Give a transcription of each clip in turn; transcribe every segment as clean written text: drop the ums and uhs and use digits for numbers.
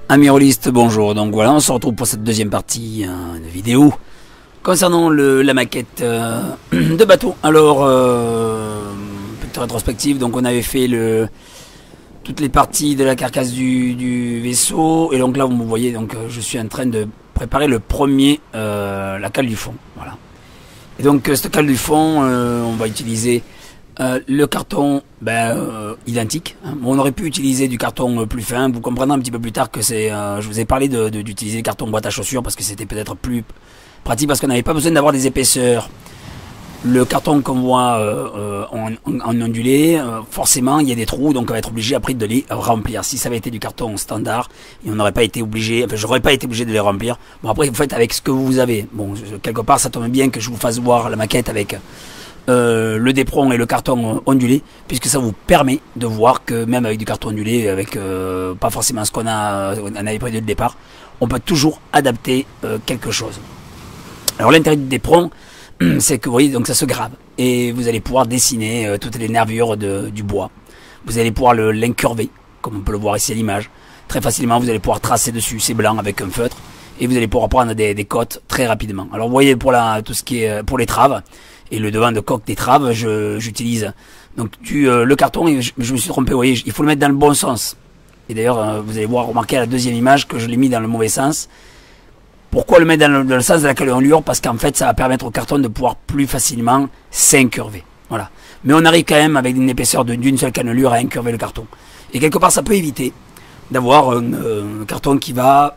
Amis rôlistes, bonjour. Donc voilà, on se retrouve pour cette deuxième partie de vidéo concernant la maquette de bateau. Alors, petite rétrospective, donc on avait fait toutes les parties de la carcasse du vaisseau. Et donc là, vous me voyez, donc je suis en train de préparer le premier, la cale du fond. Voilà. Et donc, cette cale du fond, on va utiliser le carton identique. Hein. On aurait pu utiliser du carton plus fin. Vous comprendrez un petit peu plus tard que c'est. Je vous ai parlé d'utiliser le carton boîte à chaussures parce que c'était peut-être plus pratique parce qu'on n'avait pas besoin d'avoir des épaisseurs. Le carton qu'on voit en ondulé, forcément il y a des trous, donc on va être obligé après de les remplir. Si ça avait été du carton standard, et on n'aurait pas été obligé, enfin j'aurais pas été obligé de les remplir. Bon après vous faites avec ce que vous avez. Bon quelque part ça tombe bien que je vous fasse voir la maquette avec le dépron et le carton ondulé, puisque ça vous permet de voir que même avec du carton ondulé, avec pas forcément ce qu'on avait prévu de départ, on peut toujours adapter quelque chose. Alors l'intérêt du dépron, c'est que vous voyez, donc ça se grave, et vous allez pouvoir dessiner toutes les nervures du bois. Vous allez pouvoir l'incurver, comme on peut le voir ici à l'image. Très facilement, vous allez pouvoir tracer dessus, c'est blanc avec un feutre, et vous allez pouvoir prendre des côtes très rapidement. Alors vous voyez, pour tout ce qui est pour les traves, et le devant de coque des traves, j'utilise donc le carton, et je me suis trompé, vous voyez, il faut le mettre dans le bon sens. Et d'ailleurs, vous allez voir, remarquer à la deuxième image que je l'ai mis dans le mauvais sens. Pourquoi le mettre dans le sens de la cannelure? Parce qu'en fait, ça va permettre au carton de pouvoir plus facilement s'incurver. Voilà. Mais on arrive quand même, avec une épaisseur d'une seule cannelure, à incurver le carton. Et quelque part, ça peut éviter d'avoir un carton qui va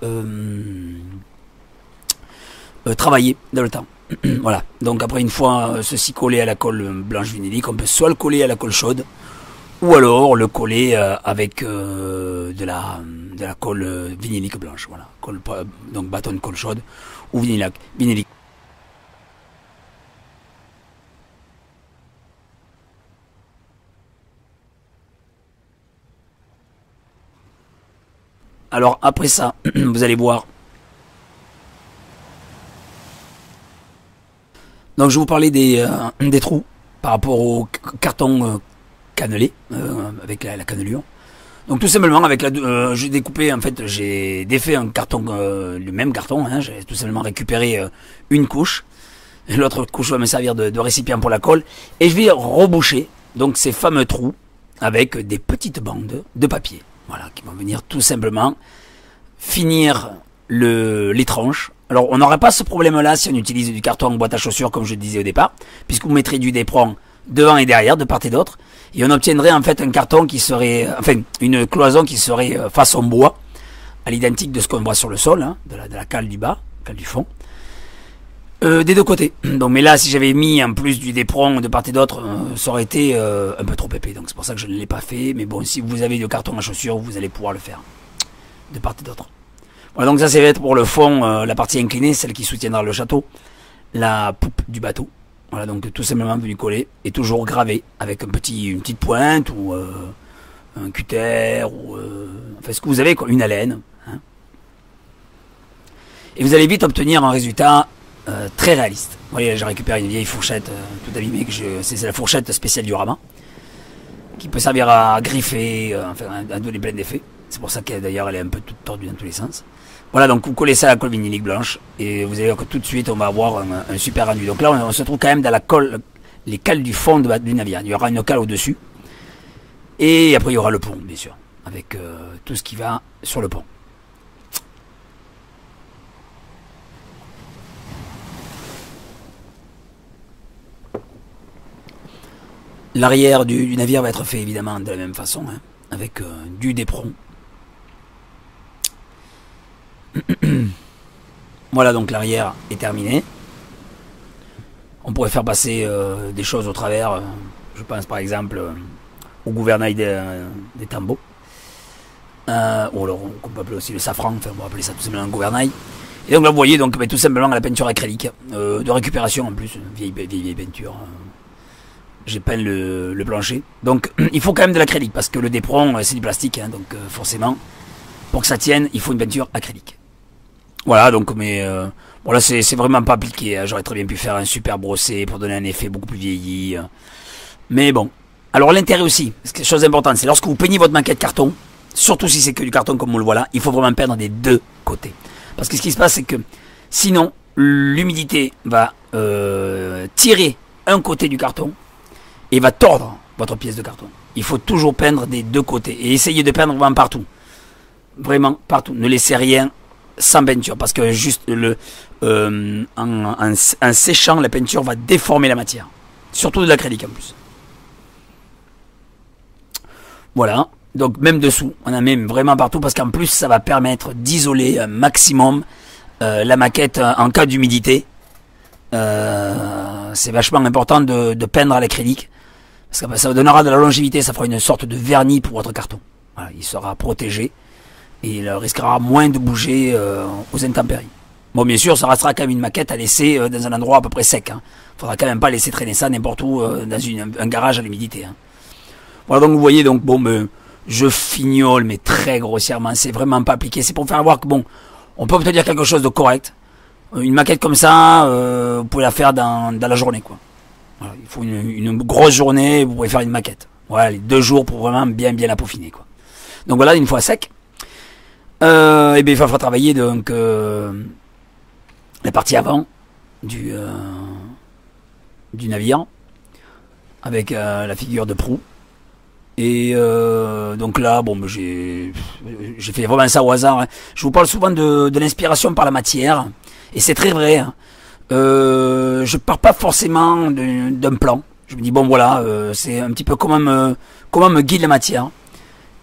travailler dans le temps. Voilà, donc après une fois ceci collé à la colle blanche vinylique, on peut soit le coller à la colle chaude, ou alors le coller avec de la colle vinylique blanche. Voilà, donc bâton de colle chaude ou vinylique. Alors après ça, vous allez voir. Donc je vais vous parler des trous par rapport au carton cannelé avec la cannelure. Donc tout simplement avec j'ai découpé, en fait j'ai défait un carton, le même carton, hein, j'ai tout simplement récupéré une couche. L'autre couche va me servir de récipient pour la colle. Et je vais reboucher donc ces fameux trous avec des petites bandes de papier. Voilà, qui vont venir tout simplement finir les tranches. Alors on n'aurait pas ce problème là si on utilise du carton en boîte à chaussures comme je le disais au départ, puisque vous mettrez du dépron devant et derrière, de part et d'autre, et on obtiendrait en fait un carton qui serait, enfin une cloison qui serait façon bois, à l'identique de ce qu'on voit sur le sol, hein, de la cale du bas, cale du fond, des deux côtés. Donc mais là si j'avais mis en plus du dépron de part et d'autre, ça aurait été un peu trop épais, donc c'est pour ça que je ne l'ai pas fait, mais bon si vous avez du carton à chaussures, vous allez pouvoir le faire, de part et d'autre. Voilà, donc ça c'est pour le fond, la partie inclinée, celle qui soutiendra le château, la poupe du bateau. Voilà, donc tout simplement vous lui coller et toujours gravé avec une petite pointe ou un cutter ou enfin ce que vous avez, quoi, une alène. Hein. Et vous allez vite obtenir un résultat très réaliste. Vous voyez, j'ai récupéré une vieille fourchette tout abîmée, c'est la fourchette spéciale du Rama, qui peut servir à griffer, enfin à donner plein d'effets. C'est pour ça qu'elle d'ailleurs elle est un peu toute tordue dans tous les sens. Voilà, donc vous collez ça à la colle vinylique blanche et vous allez voir que tout de suite on va avoir un super rendu. Donc là on se trouve quand même dans la colle, les cales du fond du navire. Il y aura une cale au-dessus et après il y aura le pont bien sûr, avec tout ce qui va sur le pont. L'arrière du navire va être fait évidemment de la même façon, hein, avec du dépron. Voilà, donc l'arrière est terminé. On pourrait faire passer des choses au travers. Je pense par exemple au gouvernail des tambours. Ou alors on peut appeler aussi le safran. Enfin, on va appeler ça tout simplement un gouvernail. Et donc là vous voyez donc tout simplement la peinture acrylique de récupération en plus, une vieille peinture. J'ai peint le plancher. Donc il faut quand même de l'acrylique parce que le dépron c'est du plastique, hein, donc forcément pour que ça tienne il faut une peinture acrylique. Voilà, donc mais bon là c'est vraiment pas appliqué, hein. J'aurais très bien pu faire un super brossé pour donner un effet beaucoup plus vieilli, mais bon. Alors l'intérêt aussi, chose importante, c'est lorsque vous peignez votre maquette carton, surtout si c'est que du carton comme on le voit là, il faut vraiment peindre des deux côtés. Parce que ce qui se passe, c'est que sinon, l'humidité va tirer un côté du carton et va tordre votre pièce de carton. Il faut toujours peindre des deux côtés et essayer de peindre vraiment partout. Vraiment partout. Ne laissez rien sans peinture parce que juste en séchant, la peinture va déformer la matière. Surtout de l'acrylique en plus. Voilà. Donc même dessous, on en met vraiment partout parce qu'en plus ça va permettre d'isoler un maximum la maquette en cas d'humidité. C'est vachement important de peindre à l'acrylique parce que ça donnera de la longévité, ça fera une sorte de vernis pour votre carton. Voilà, il sera protégé et il risquera moins de bouger aux intempéries. Bon, bien sûr, ça restera quand même une maquette à laisser dans un endroit à peu près sec. Hein. Faudra quand même pas laisser traîner ça n'importe où dans un garage à l'humidité. Hein. Voilà, donc vous voyez, donc bon, je fignole, mais très grossièrement. C'est vraiment pas appliqué. C'est pour faire voir que bon, on peut obtenir quelque chose de correct. Une maquette comme ça, vous pouvez la faire dans la journée, quoi. Voilà, il faut une grosse journée, vous pouvez faire une maquette. Voilà, les 2 jours pour vraiment bien la peaufiner, quoi. Donc voilà, une fois sec, et bien il faudra travailler donc la partie avant du navire avec la figure de proue. Et donc là, bon, j'ai fait vraiment ça au hasard. Hein. Je vous parle souvent de l'inspiration par la matière, et c'est très vrai. Hein. Je pars pas forcément d'un plan. Je me dis bon voilà, c'est un petit peu comment me guide la matière,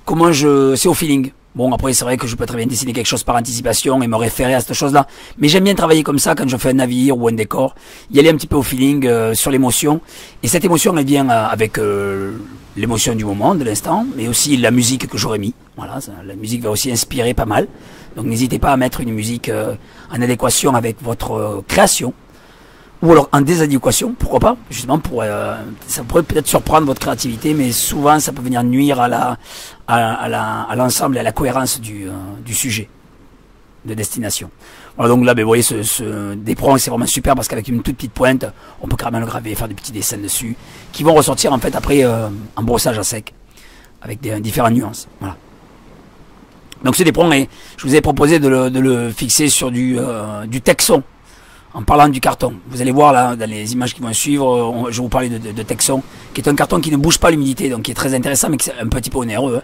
c'est au feeling. Bon après c'est vrai que je peux très bien dessiner quelque chose par anticipation et me référer à cette chose-là, mais j'aime bien travailler comme ça quand je fais un navire ou un décor, y aller un petit peu au feeling sur l'émotion, et cette émotion elle vient avec l'émotion du moment, de l'instant, mais aussi la musique que j'aurais mis. Voilà, la musique va aussi inspirer pas mal, donc n'hésitez pas à mettre une musique en adéquation avec votre création, ou alors en désadéquation, pourquoi pas, justement pour ça pourrait peut-être surprendre votre créativité, mais souvent ça peut venir nuire à l'ensemble et à la cohérence du sujet de destination. Voilà, donc là, ben, vous voyez, des prongs, c'est vraiment super parce qu'avec une toute petite pointe, on peut carrément le graver, faire des petits dessins dessus, qui vont ressortir en fait après en brossage à sec, avec différentes nuances. Voilà. Donc c'est des prongs, et je vous ai proposé de le fixer sur du texon. En parlant du carton, vous allez voir là dans les images qui vont suivre, je vais vous parler de texon, qui est un carton qui ne bouge pas l'humidité, donc qui est très intéressant, mais qui est un petit peu onéreux. Hein.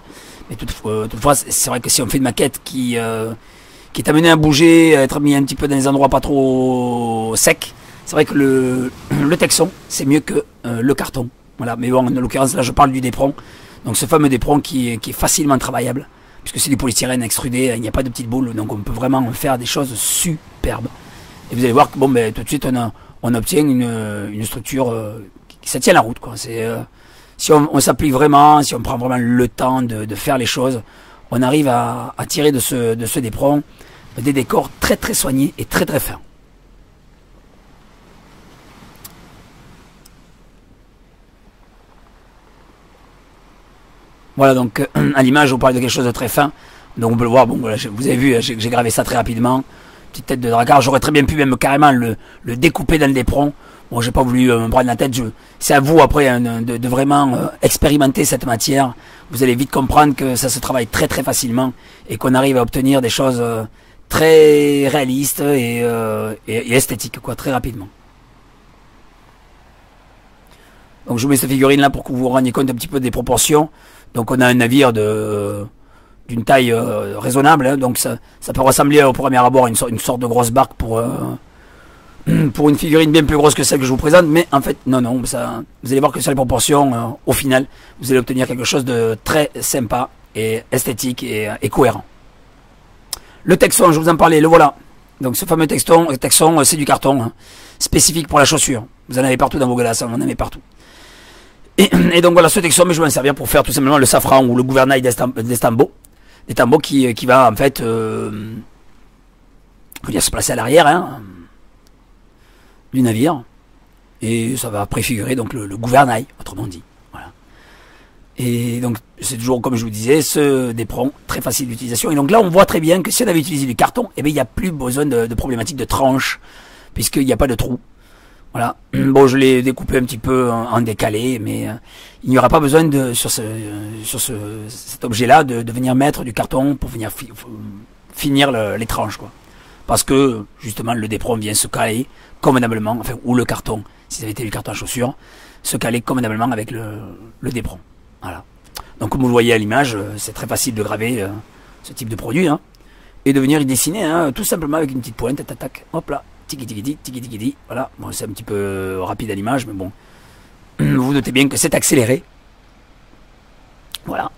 Mais toutefois, c'est vrai que si on fait une maquette qui est amenée à bouger, à être mis un petit peu dans des endroits pas trop secs, c'est vrai que le texon, c'est mieux que le carton. Voilà. Mais bon, en l'occurrence, là, je parle du dépron. Donc ce fameux dépron qui est facilement travaillable, puisque c'est du polystyrène extrudé, il n'y a pas de petites boules, donc on peut vraiment faire des choses superbes. Et vous allez voir que bon, ben, tout de suite on obtient une structure qui ça tient la route, quoi. Si on s'applique vraiment, si on prend vraiment le temps de faire les choses, on arrive à tirer de ce dépron des décors très très soignés et très très fins. Voilà, donc à l'image on parle de quelque chose de très fin, donc on peut le voir. Bon, voilà, vous avez vu, j'ai gravé ça très rapidement. Petite tête de dragard, j'aurais très bien pu même carrément le découper dans le dépron. Bon, j'ai pas voulu me prendre la tête. C'est à vous après hein, de vraiment expérimenter cette matière. Vous allez vite comprendre que ça se travaille très très facilement et qu'on arrive à obtenir des choses très réalistes et esthétiques, quoi, très rapidement. Donc je vous mets cette figurine là pour que vous vous rendiez compte un petit peu des proportions. Donc on a un navire d'une taille raisonnable, hein, donc ça peut ressembler au premier abord à une sorte de grosse barque pour une figurine bien plus grosse que celle que je vous présente, mais en fait non, vous allez voir que sur les proportions, au final, vous allez obtenir quelque chose de très sympa et esthétique et cohérent. Le texon, je vous en parlais, le voilà. Donc ce fameux texton, c'est du carton, hein, spécifique pour la chaussure. Vous en avez partout dans vos glaces, on en met partout. Et donc voilà, ce texon, mais je vais m'en servir pour faire tout simplement le safran ou le gouvernail des tambours qui va en fait se placer à l'arrière hein, du navire, et ça va préfigurer donc le gouvernail, autrement dit. Voilà. Et donc c'est toujours comme je vous disais, ce dépron très facile d'utilisation. Et donc là on voit très bien que si on avait utilisé du carton, eh bien il n'y a plus besoin de problématique de tranche, puisqu'il n'y a pas de trou. Voilà. Bon, je l'ai découpé un petit peu en décalé, mais il n'y aura pas besoin de sur cet objet-là de venir mettre du carton pour venir finir les tranches, quoi. Parce que justement le dépron vient se caler convenablement, enfin, ou le carton, si ça avait été le carton à chaussures, se caler convenablement avec le dépron. Voilà. Donc comme vous le voyez à l'image, c'est très facile de graver ce type de produit, hein, et de venir y dessiner, hein, tout simplement avec une petite pointe, tac, tac, hop là, tiki tiki tiki tiki tiki, voilà. Bon, c'est un petit peu rapide à l'image, mais bon, vous notez bien que c'est accéléré. Voilà.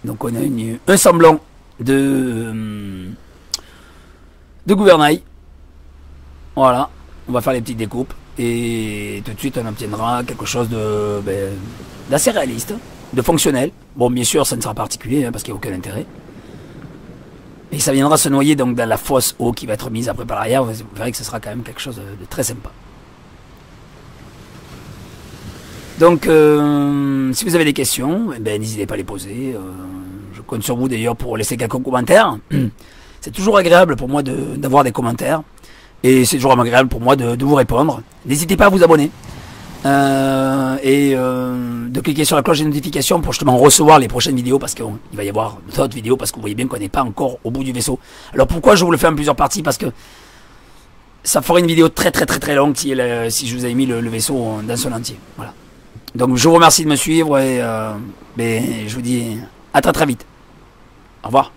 Donc on a un semblant de gouvernail. Voilà. On va faire les petites découpes et tout de suite on obtiendra quelque chose d'assez réaliste, de fonctionnel. Bon, bien sûr, ça ne sera pas articulé, hein, parce qu'il n'y a aucun intérêt. Et ça viendra se noyer donc dans la fosse eau qui va être mise après par l'arrière. Vous verrez que ce sera quand même quelque chose de très sympa. Donc, si vous avez des questions, n'hésitez pas à les poser. Je compte sur vous d'ailleurs pour laisser quelques commentaires. C'est toujours agréable pour moi d'avoir des commentaires. Et c'est toujours agréable pour moi de vous répondre. N'hésitez pas à vous abonner. De cliquer sur la cloche de notification pour justement recevoir les prochaines vidéos, parce qu'il va y avoir d'autres vidéos, parce que vous voyez bien qu'on n'est pas encore au bout du vaisseau. Alors pourquoi je vous le fais en plusieurs parties? Parce que ça ferait une vidéo très longue si je vous avais mis le vaisseau dans son entier. Voilà. Donc je vous remercie de me suivre et je vous dis à très vite. Au revoir.